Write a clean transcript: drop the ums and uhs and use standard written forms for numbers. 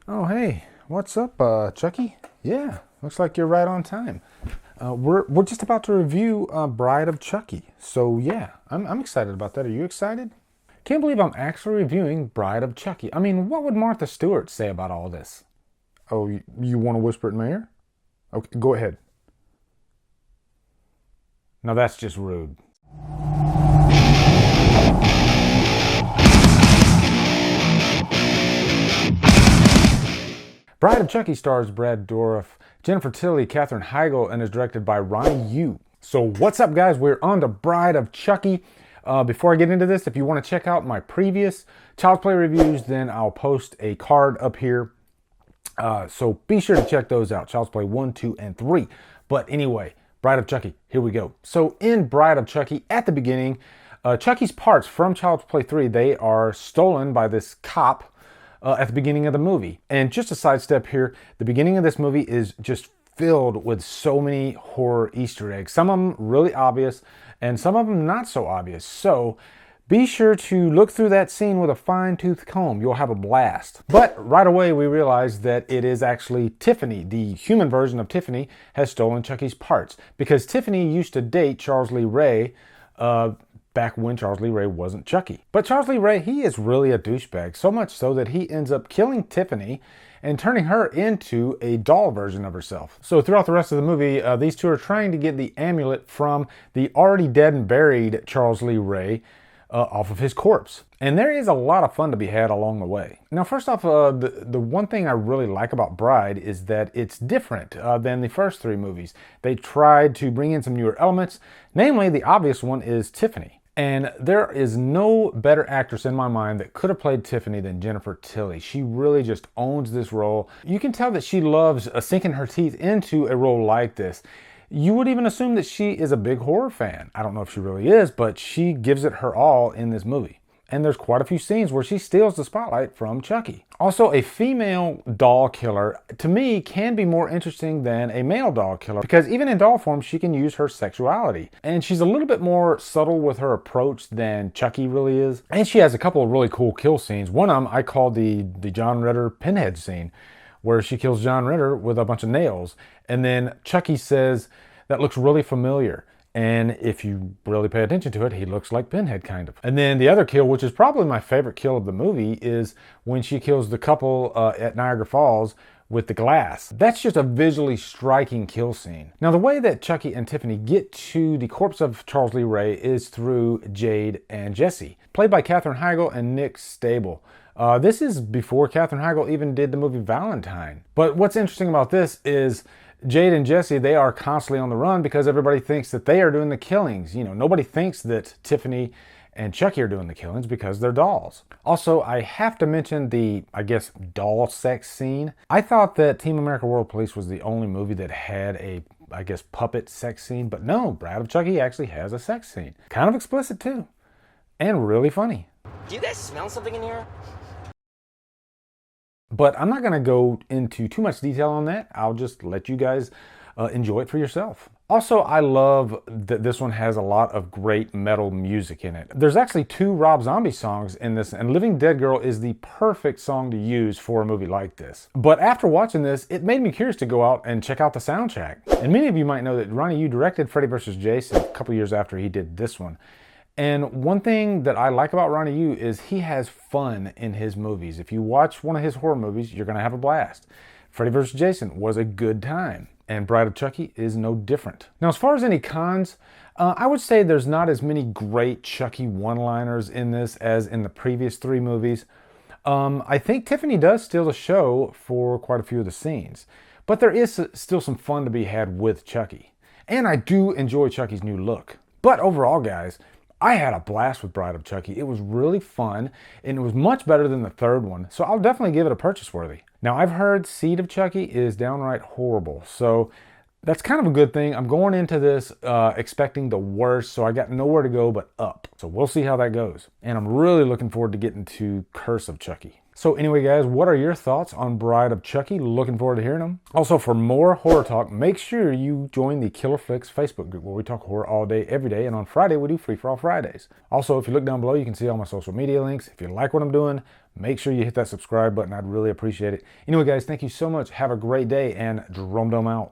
Oh, hey, what's up, Chucky? Yeah, looks like you're right on time. We're just about to review Bride of Chucky. So yeah, I'm excited about that. Are you excited? Can't believe I'm actually reviewing Bride of Chucky. I mean, what would Martha Stewart say about all this? Oh, you want to whisper it in my ear? Okay, go ahead. Now that's just rude. Bride of Chucky stars Brad Dourif, Jennifer Tilly, Katherine Heigl, and is directed by Ronnie Yu. So what's up, guys? We're on to Bride of Chucky. Before I get into this, if you want to check out my previous Child's Play reviews, then I'll post a card up here. So be sure to check those out. Child's Play 1, 2, and 3. But anyway, Bride of Chucky, here we go. So in Bride of Chucky, at the beginning, Chucky's parts from Child's Play 3, they are stolen by this cop at the beginning of the movie. And just a sidestep here, the beginning of this movie is just filled with so many horror Easter eggs. Some of them really obvious, and some of them not so obvious. So be sure to look through that scene with a fine-tooth comb. You'll have a blast. But right away, we realize that it is actually Tiffany. The human version of Tiffany has stolen Chucky's parts because Tiffany used to date Charles Lee Ray back when Charles Lee Ray wasn't Chucky. But Charles Lee Ray, he is really a douchebag, so much so that he ends up killing Tiffany and turning her into a doll version of herself. So throughout the rest of the movie, these two are trying to get the amulet from the already dead and buried Charles Lee Ray off of his corpse. And there is a lot of fun to be had along the way. Now, first off, the one thing I really like about Bride is that it's different than the first three movies. They tried to bring in some newer elements, namely the obvious one is Tiffany. And there is no better actress in my mind that could have played Tiffany than Jennifer Tilly. She really just owns this role. You can tell that she loves sinking her teeth into a role like this. You would even assume that she is a big horror fan. I don't know if she really is, but she gives it her all in this movie. And there's quite a few scenes where she steals the spotlight from Chucky. Also, a female doll killer, to me, can be more interesting than a male doll killer because even in doll form, she can use her sexuality. And she's a little bit more subtle with her approach than Chucky really is. And she has a couple of really cool kill scenes. One of them I call the John Ritter pinhead scene, where she kills John Ritter with a bunch of nails. And then Chucky says, "That looks really familiar." And if you really pay attention to it, he looks like Pinhead, kind of. And then the other kill, which is probably my favorite kill of the movie, is when she kills the couple at Niagara Falls with the glass. That's just a visually striking kill scene. Now, the way that Chucky and Tiffany get to the corpse of Charles Lee Ray is through Jade and Jesse, played by Katherine Heigl and Nick Stable. This is before Katherine Heigl even did the movie Valentine. But what's interesting about this is Jade and Jesse, they are constantly on the run because everybody thinks that they are doing the killings. You know, nobody thinks that Tiffany and Chucky are doing the killings because they're dolls. Also, I have to mention the, I guess, doll sex scene. I thought that Team America World Police was the only movie that had a, I guess, puppet sex scene, but no, Bride of Chucky actually has a sex scene. Kind of explicit too, and really funny. Do you guys smell something in here? But I'm not going to go into too much detail on that. I'll just let you guys enjoy it for yourself. Also, I love that this one has a lot of great metal music in it. There's actually 2 Rob Zombie songs in this, and Living Dead Girl is the perfect song to use for a movie like this. But after watching this, it made me curious to go out and check out the soundtrack. And many of you might know that Ronnie Yu directed Freddy vs. Jason a couple years after he did this one. And one thing that I like about Ronnie Yu is he has fun in his movies. If you watch one of his horror movies, you're going to have a blast. Freddy vs. Jason was a good time, and Bride of Chucky is no different. Now, as far as any cons, I would say there's not as many great Chucky one-liners in this as in the previous 3 movies. I think Tiffany does steal the show for quite a few of the scenes, but there is still some fun to be had with Chucky. And I do enjoy Chucky's new look. But overall, guys, I had a blast with Bride of Chucky. It was really fun, and it was much better than the third one, so I'll definitely give it a purchase worthy. Now, I've heard Seed of Chucky is downright horrible, so that's kind of a good thing. I'm going into this expecting the worst, so I got nowhere to go but up. So we'll see how that goes. And I'm really looking forward to getting to Curse of Chucky. So anyway, guys, what are your thoughts on Bride of Chucky? Looking forward to hearing them. Also, for more horror talk, make sure you join the Killer Flicks Facebook group where we talk horror all day, every day. And on Friday, we do Free For All Fridays. Also, if you look down below, you can see all my social media links. If you like what I'm doing, make sure you hit that subscribe button. I'd really appreciate it. Anyway, guys, thank you so much. Have a great day, and Drumdum out.